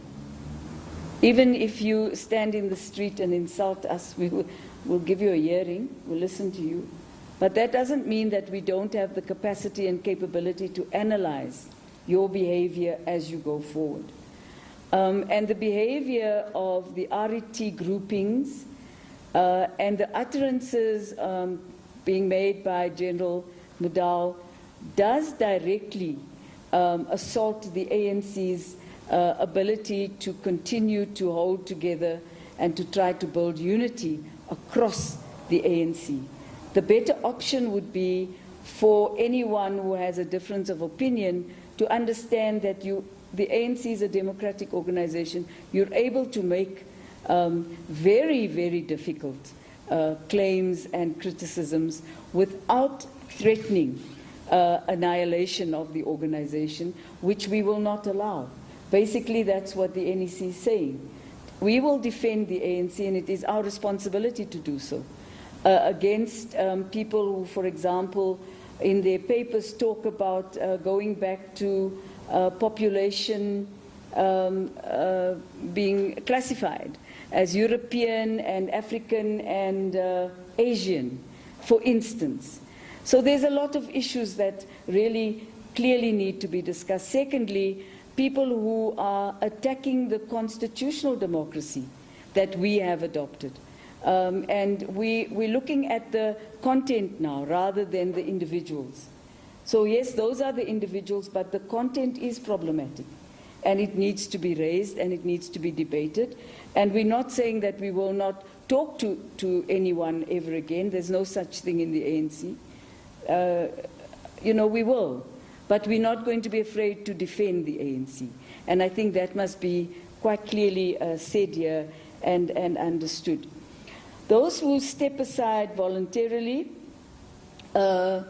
Even if you stand in the street and insult us, we'll give you a hearing, we'll listen to you. But that doesn't mean that we don't have the capacity and capability to analyze your behavior as you go forward. And the behavior of the RET groupings and the utterances being made by General Mudau does directly assault the ANC's ability to continue to hold together and to try to build unity across the ANC. The better option would be for anyone who has a difference of opinion to understand that the ANC is a democratic organization. You're able to make very, very difficult claims and criticisms without threatening annihilation of the organization, which we will not allow. Basically, that's what the NEC is saying. We will defend the ANC, and it is our responsibility to do so, against people who, for example, in their papers talk about going back to population being classified as European and African and Asian, for instance. So there's a lot of issues that really clearly need to be discussed. Secondly, people who are attacking the constitutional democracy that we have adopted. And we're looking at the content now rather than the individuals. So yes, those are the individuals, but the content is problematic. And it needs to be raised and it needs to be debated. And we're not saying that we will not talk to anyone ever again. There's no such thing in the ANC. We will. But we're not going to be afraid to defend the ANC. And I think that must be quite clearly said here and understood. Those who step aside voluntarily I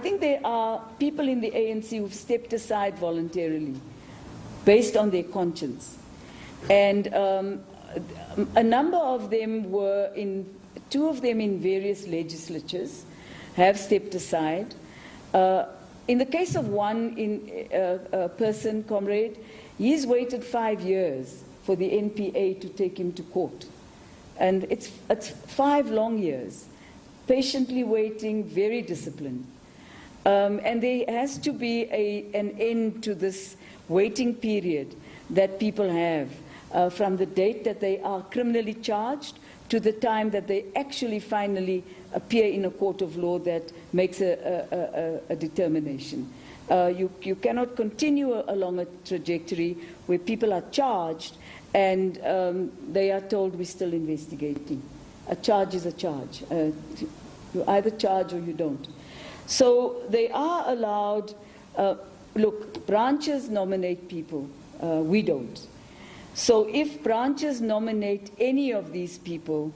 think there are people in the ANC who've stepped aside voluntarily based on their conscience. And a number of them two of them in various legislatures have stepped aside. In the case of one person, Comrade, he's waited 5 years for the NPA to take him to court. And it's 5 long years, patiently waiting, very disciplined. And there has to be an end to this waiting period that people have from the date that they are criminally charged to the time that they actually finally appear in a court of law that makes a determination. You cannot continue along a trajectory where people are charged and they are told we're still investigating. A charge is a charge. You either charge or you don't. So they are allowed, look, branches nominate people, we don't. So if branches nominate any of these people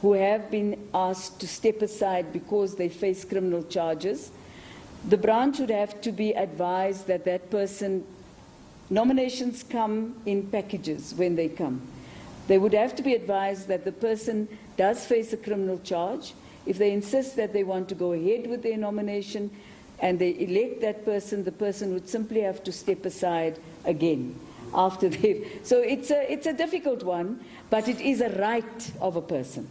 who have been asked to step aside because they face criminal charges, the branch would have to be advised that that person, nominations come in packages when they come. They would have to be advised that the person does face a criminal charge. If they insist that they want to go ahead with their nomination and they elect that person, the person would simply have to step aside again after they've. So it's a difficult one, but it is a right of a person.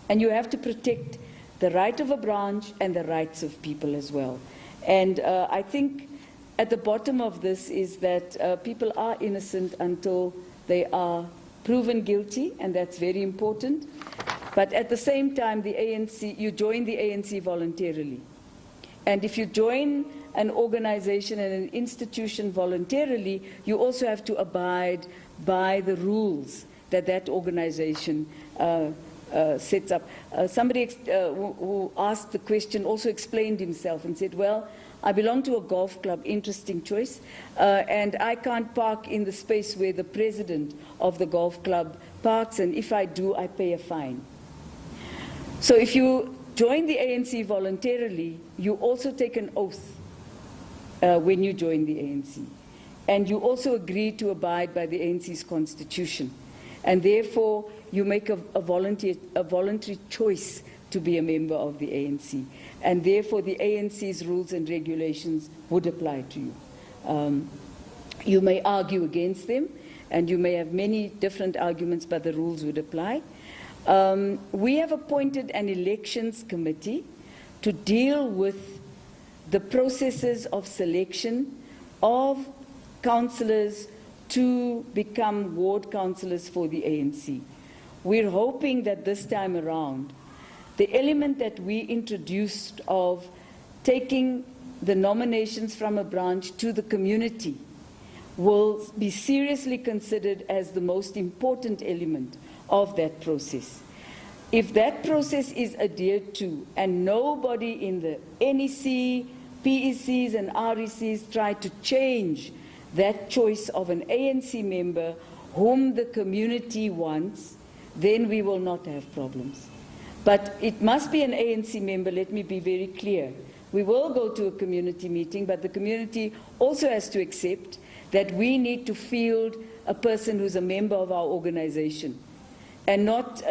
And you have to protect the right of a branch and the rights of people as well. And I think at the bottom of this is that people are innocent until they are proven guilty, and that's very important. But at the same time, the ANC, you join the ANC voluntarily. And if you join an organization and an institution voluntarily, you also have to abide by the rules that that organization sets up. Somebody who asked the question also explained himself and said, well, I belong to a golf club, interesting choice, and I can't park in the space where the president of the golf club parks, and if I do, I pay a fine. So if you join the ANC voluntarily, you also take an oath when you join the ANC. And you also agree to abide by the ANC's constitution. And therefore, you make a voluntary choice to be a member of the ANC. And therefore, the ANC's rules and regulations would apply to you. You may argue against them, and you may have many different arguments, but the rules would apply. We have appointed an elections committee to deal with the processes of selection of councillors to become ward councillors for the ANC. We're hoping that this time around, the element that we introduced of taking the nominations from a branch to the community will be seriously considered as the most important element of that process. If that process is adhered to and nobody in the NEC, PECs and RECs try to change that choice of an ANC member whom the community wants, then we will not have problems. But it must be an ANC member, let me be very clear. We will go to a community meeting, but the community also has to accept that we need to field a person who's a member of our organization and not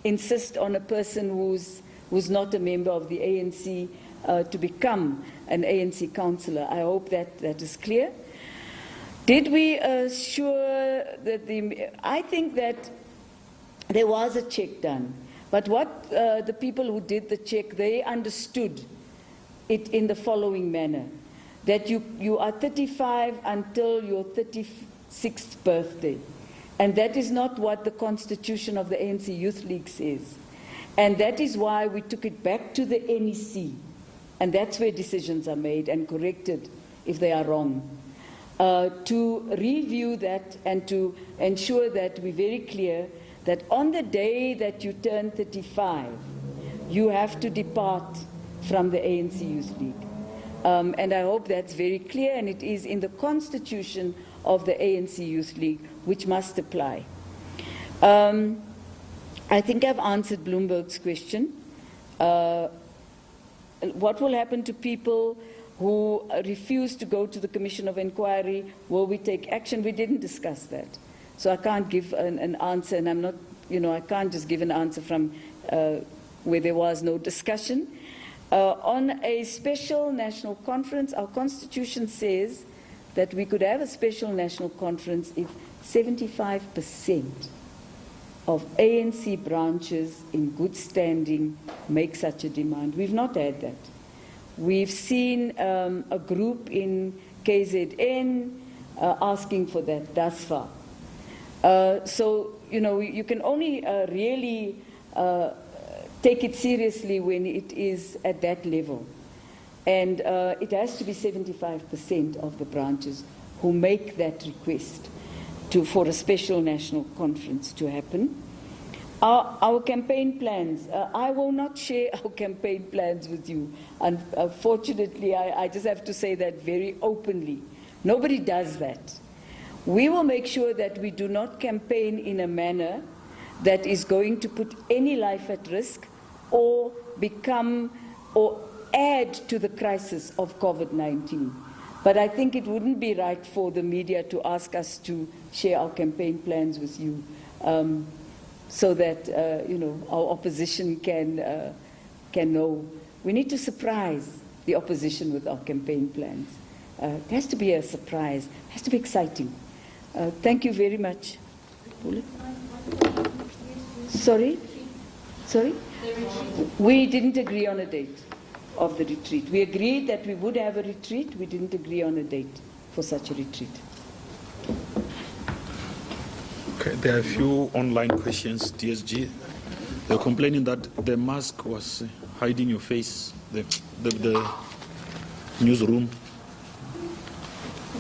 insist on a person who's not a member of the ANC to become an ANC councillor. I hope that is clear. Did we assure that I think that there was a check done, but what the people who did the check, they understood it in the following manner, that you are 35 until your 36th birthday. And that is not what the constitution of the ANC Youth League says. And that is why we took it back to the NEC. And that's where decisions are made and corrected if they are wrong. To review that and to ensure that we're very clear that on the day that you turn 35, you have to depart from the ANC Youth League. And I hope that's very clear, and it is in the constitution of the ANC Youth League, which must apply. I think I've answered Bloomberg's question. What will happen to people who refuse to go to the Commission of Inquiry? Will we take action? We didn't discuss that. So I can't give an answer, and I'm not, I can't just give an answer from where there was no discussion. On a special national conference, our constitution says that we could have a special national conference if 75% of ANC branches in good standing make such a demand. We've not had that. We've seen a group in KZN asking for that thus far. So, you know, you can only really take it seriously when it is at that level. And it has to be 75% of the branches who make that request for a special national conference to happen. Our campaign plans, I will not share our campaign plans with you. Unfortunately, I just have to say that very openly. Nobody does that. We will make sure that we do not campaign in a manner that is going to put any life at risk or become or add to the crisis of COVID-19. But I think it wouldn't be right for the media to ask us to share our campaign plans with you so that you know, our opposition can know. We need to surprise the opposition with our campaign plans. It has to be a surprise. It has to be exciting. Thank you very much. Sorry? Sorry? We didn't agree on a date of the retreat. We agreed that we would have a retreat. We didn't agree on a date for such a retreat. Okay, there are a few online questions, DSG. They're complaining that the mask was hiding your face, the newsroom.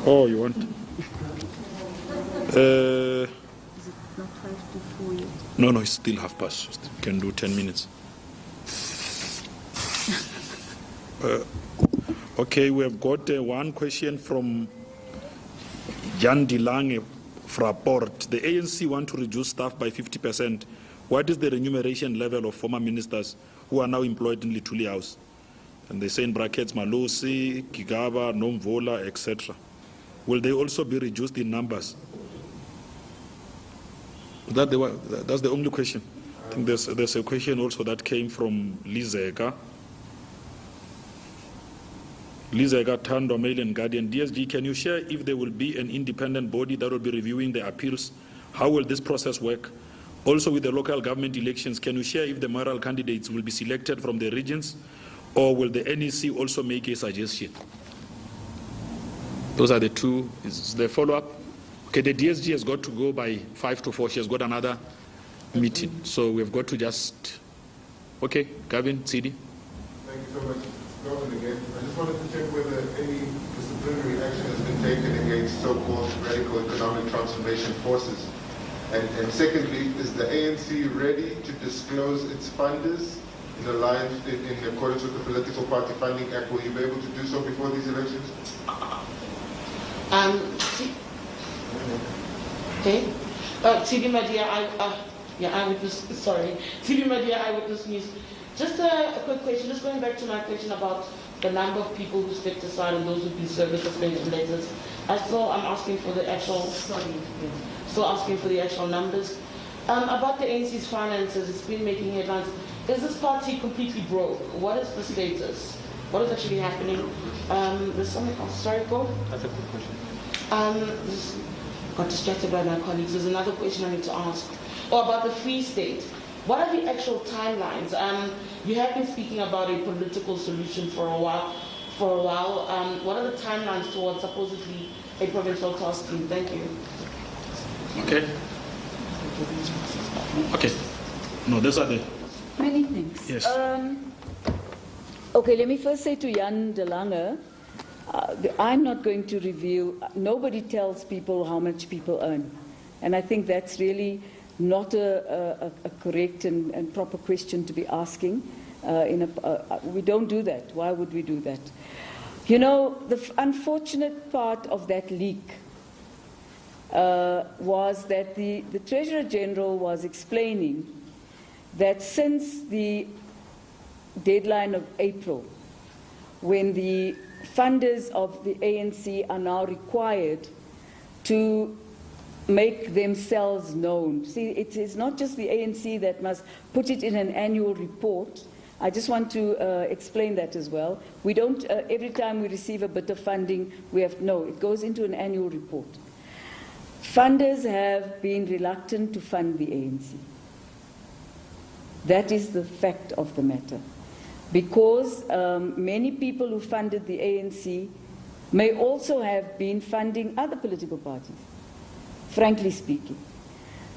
Oh, you want? Is it not 5 to 4 yet? No, it's still 5:30. You can do 10 minutes. Okay, we have got one question from Jan Dilange Fraport. The ANC want to reduce staff by 50%. What is the remuneration level of former ministers who are now employed in Lituli House? And they say in brackets Malusi, Gigaba, Nomvola, etc. Will they also be reduced in numbers? That's the only question. I think there's a question also that came from Lizeka. Lizeka Tando, Mail and Guardian. DSG, can you share if there will be an independent body that will be reviewing the appeals? How will this process work? Also with the local government elections, can you share if the mayoral candidates will be selected from the regions or will the NEC also make a suggestion? Those are the two. Is the follow-up? Okay, the DSG has got to go by 5 to 4. She has got another meeting. So we've got to just... Okay, Gavin, CD. Thank you so much. Gavin again. I just wanted to check whether any disciplinary action has been taken against so-called radical economic transformation forces. And secondly, is the ANC ready to disclose its funders in accordance with the Political Party Funding Act? Will you be able to do so before these elections? Okay. TV Media, Eyewitness, sorry. TV Media, Eyewitness News. Just a quick question, just going back to my question about the number of people who stepped aside and those who've been served with suspension letters. I'm asking for the actual, still asking for the actual numbers. About the ANC's finances, it's been making headlines. Is this party completely broke? What is the status? What is actually happening? There's something else. Sorry, go. That's a good question. Got distracted by my colleagues. There's another question I need to ask. About the Free State. What are the actual timelines? You have been speaking about a political solution for a while. What are the timelines towards supposedly a provincial task team? Thank you. Okay. Okay. No, those are the... Many things. Yes. Okay, let me first say to Jan de Lange, I'm not going to reveal, nobody tells people how much people earn. And I think that's really not a correct and proper question to be asking. We don't do that. Why would we do that? You know, the unfortunate part of that leak was that the Treasurer General was explaining that since the deadline of April, when the funders of the ANC are now required to make themselves known. See, it is not just the ANC that must put it in an annual report. I just want to explain that as well. We don't, every time we receive a bit of funding, no, it goes into an annual report. Funders have been reluctant to fund the ANC. That is the fact of the matter. because many people who funded the ANC may also have been funding other political parties, frankly speaking.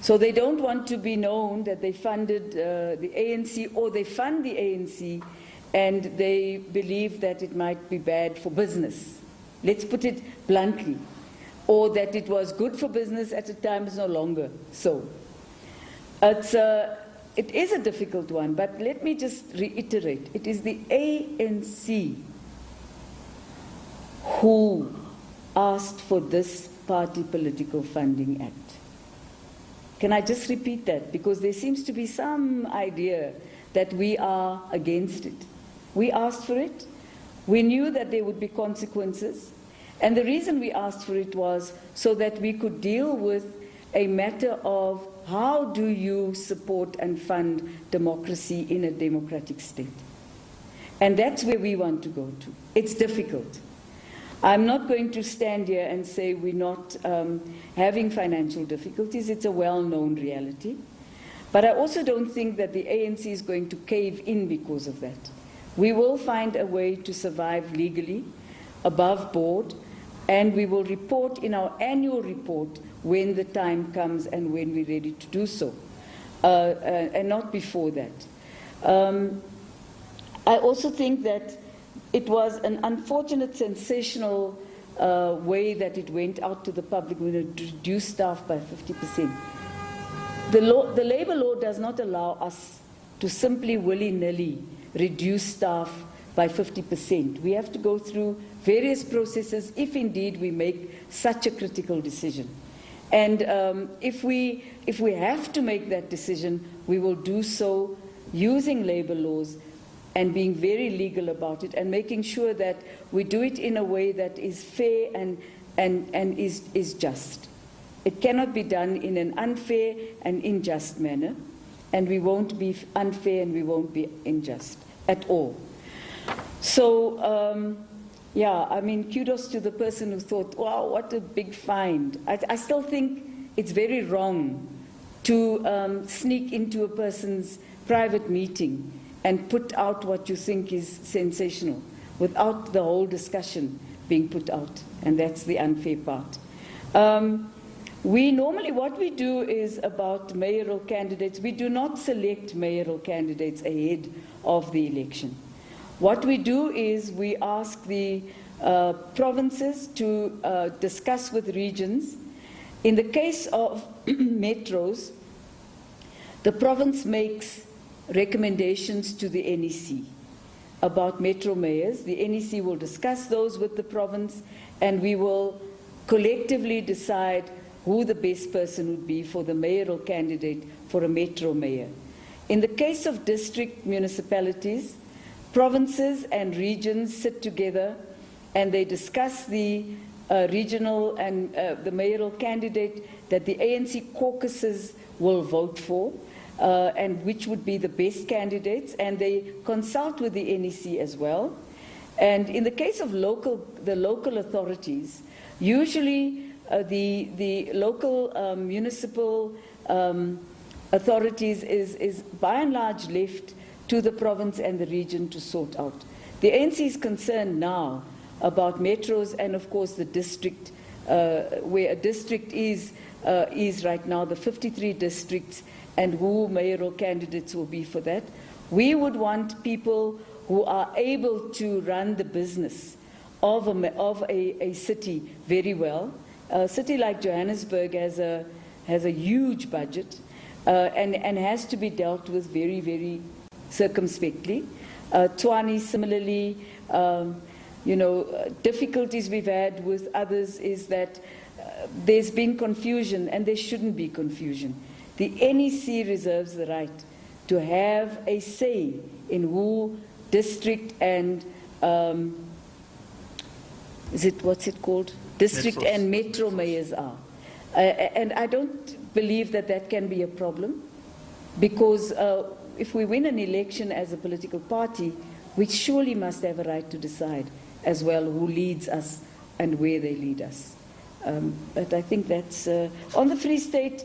So they don't want to be known that they funded the ANC, or they fund the ANC and they believe that it might be bad for business. Let's put it bluntly. Or that it was good for business at a time is no longer so. It is a difficult one, but let me just reiterate. It is the ANC who asked for this Party Political Funding Act. Can I just repeat that? Because there seems to be some idea that we are against it. We asked for it. We knew that there would be consequences. And the reason we asked for it was so that we could deal with a matter of how do you support and fund democracy in a democratic state. And that's where we want to go to. It's difficult. I'm not going to stand here and say we're not having financial difficulties. It's a well-known reality. But I also don't think that the ANC is going to cave in because of that. We will find a way to survive legally, above board, and we will report in our annual report when the time comes and when we're ready to do so, and not before that. I also think that it was an unfortunate, sensational way that it went out to the public when it reduced staff by 50%. The labor law does not allow us to simply willy-nilly reduce staff by 50%. We have to go through various processes if indeed we make such a critical decision. And if we have to make that decision, we will do so using labor laws and being very legal about it and making sure that we do it in a way that is fair and is just. It cannot be done in an unfair and unjust manner, and we won't be unfair and we won't be unjust at all. So, yeah, I mean, kudos to the person who thought, wow, what a big find. I still think it's very wrong to sneak into a person's private meeting and put out what you think is sensational without the whole discussion being put out, and that's the unfair part. What we do is about mayoral candidates. We do not select mayoral candidates ahead of the election. What we do is we ask the provinces to discuss with regions. In the case of metros, the province makes recommendations to the NEC about metro mayors. The NEC will discuss those with the province, and we will collectively decide who the best person would be for the mayoral candidate for a metro mayor. In the case of district municipalities, provinces and regions sit together and they discuss the regional and the mayoral candidate that the ANC caucuses will vote for, and which would be the best candidates, and they consult with the NEC as well. And in the case of the local authorities, usually the local municipal authorities is by and large left to the province and the region to sort out. The ANC is concerned now about metros and, of course, the district, where a district is right now, the 53 districts, and who mayoral candidates will be for that. We would want people who are able to run the business of a city very well. A city like Johannesburg has a huge budget and has to be dealt with very, very circumspectly. Tshwane, similarly, difficulties we've had with others is that there's been confusion, and there shouldn't be confusion. The NEC reserves the right to have a say in who district and district and metro mayors are. And I don't believe that that can be a problem, because if we win an election as a political party, we surely must have a right to decide as well who leads us and where they lead us. But I think that's... on the Free State,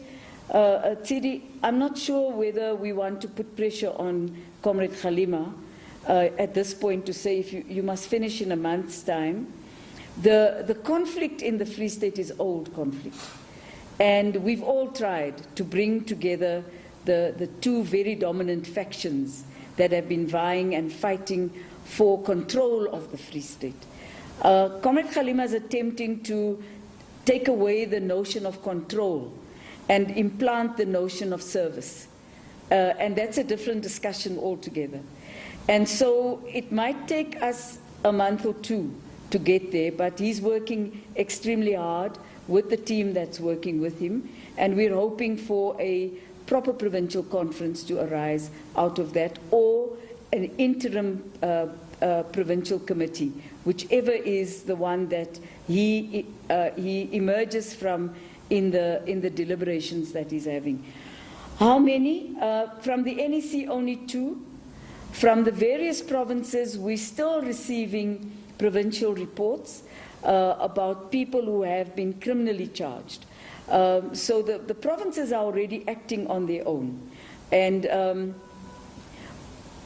Tsidi, I'm not sure whether we want to put pressure on Comrade Kgalema at this point to say if you must finish in a month's time. The conflict in the Free State is old conflict. And we've all tried to bring together the two very dominant factions that have been vying and fighting for control of the Free State. Comrade Kgalema is attempting to take away the notion of control and implant the notion of service. And that's a different discussion altogether. And so it might take us a month or two to get there, but he's working extremely hard with the team that's working with him, and we're hoping for a proper provincial conference to arise out of that, or an interim provincial committee, whichever is the one that he emerges from in the deliberations that he's having. How many? From the NEC, only 2. From the various provinces, we're still receiving provincial reports about people who have been criminally charged. So the provinces are already acting on their own. And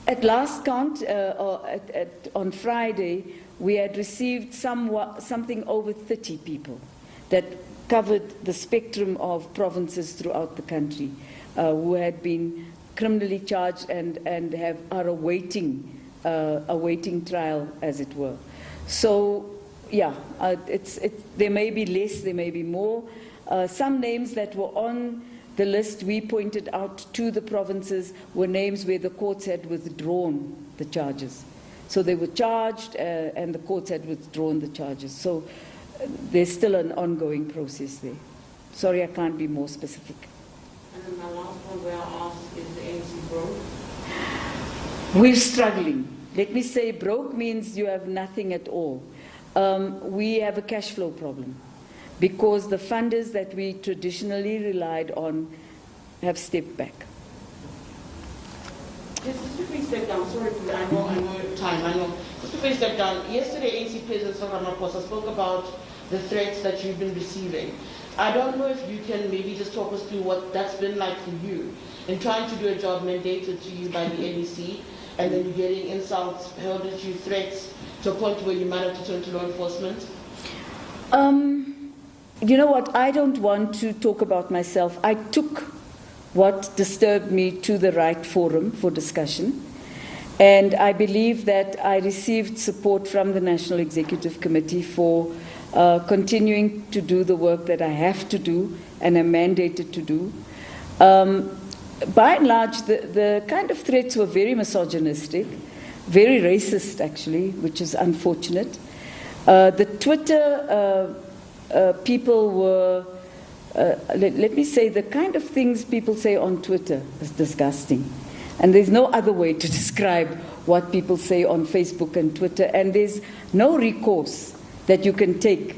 at last count, on Friday, we had received something over 30 people that covered the spectrum of provinces throughout the country who had been criminally charged and are awaiting trial, as it were. So, yeah, there may be less, there may be more. Some names that were on the list we pointed out to the provinces were names where the courts had withdrawn the charges. So they were charged and the courts had withdrawn the charges. So there's still an ongoing process there. Sorry, I can't be more specific. And then my last one where I asked, is the ANC broke? We're struggling. Let me say broke means you have nothing at all. We have a cash flow problem because the funders that we traditionally relied on have stepped back. Just before you step down, sorry, I know time, I know. Just before you step down, yesterday ANC President Cyril Ramaphosa spoke about the threats that you've been receiving. I don't know if you can maybe just talk us through what that's been like for you in trying to do a job mandated to you by the NEC, and then you're getting insults, hurled at you, threats, to a point where you might have to turn to law enforcement? You know what, I don't want to talk about myself. I took what disturbed me to the right forum for discussion, and I believe that I received support from the National Executive Committee for continuing to do the work that I have to do and am mandated to do. By and large, the kind of threats were very misogynistic, very racist actually, which is unfortunate. The Twitter people were, let me say, the kind of things people say on Twitter is disgusting. And there's no other way to describe what people say on Facebook and Twitter, and there's no recourse that you can take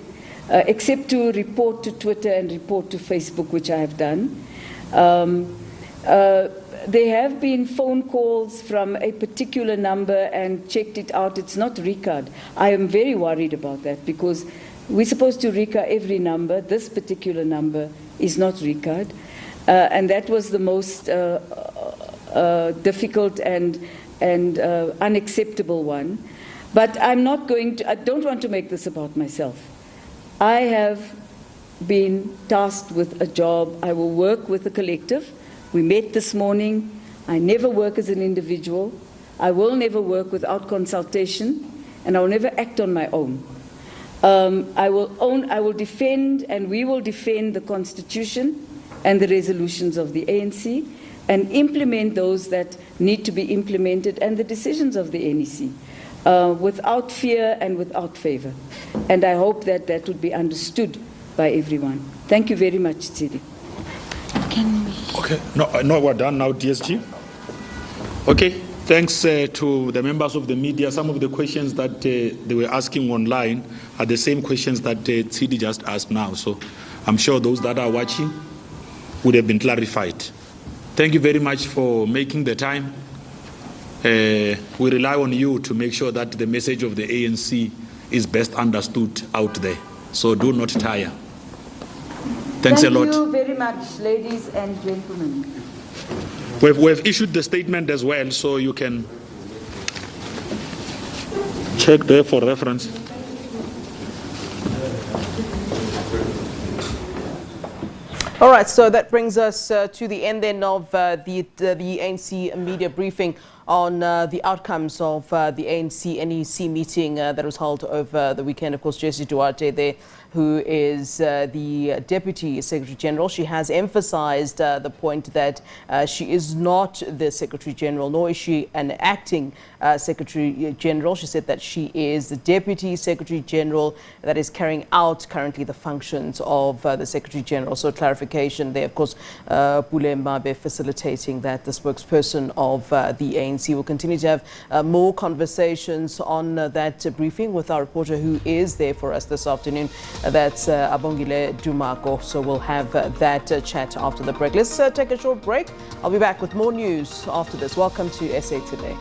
except to report to Twitter and report to Facebook, which I have done. There have been phone calls from a particular number and checked it out. It's not RICA'd. I am very worried about that because we're supposed to RICA every number. This particular number is not RICA'd. And that was the most difficult and unacceptable one. But I'm not going to, I don't want to make this about myself. I have been tasked with a job. I will work with a collective. We met this morning. I never work as an individual. I will never work without consultation, and I will never act on my own. I will defend, and we will defend the Constitution and the resolutions of the ANC and implement those that need to be implemented and the decisions of the NEC. Without fear and without favor. And I hope that that would be understood by everyone. Thank you very much, Tsidi. Okay, no, we're done now, DSG. Okay, thanks to the members of the media. Some of the questions that they were asking online are the same questions that Tsidi just asked now. So I'm sure those that are watching would have been clarified. Thank you very much for making the time. We rely on you to make sure that the message of the ANC is best understood out there. So do not tire. Thanks a lot. Thank you very much, ladies and gentlemen. We've issued the statement as well, so you can Check there for reference. All right, so that brings us to the end then of the ANC media briefing on the outcomes of the ANC NEC meeting that was held over the weekend. Of course, Jessie Duarte there, who is the Deputy Secretary General. She has emphasized the point that she is not the Secretary General, nor is she an acting Secretary General. She said that she is the Deputy Secretary General that is carrying out currently the functions of the Secretary General. So clarification there, of course, Pule Mbabe facilitating that, the spokesperson of the ANC. We'll continue to have more conversations on that briefing with our reporter who is there for us this afternoon. That's Abongile Dumako. So we'll have that chat after the break. Let's take a short break. I'll be back with more news after this. Welcome to SA Today.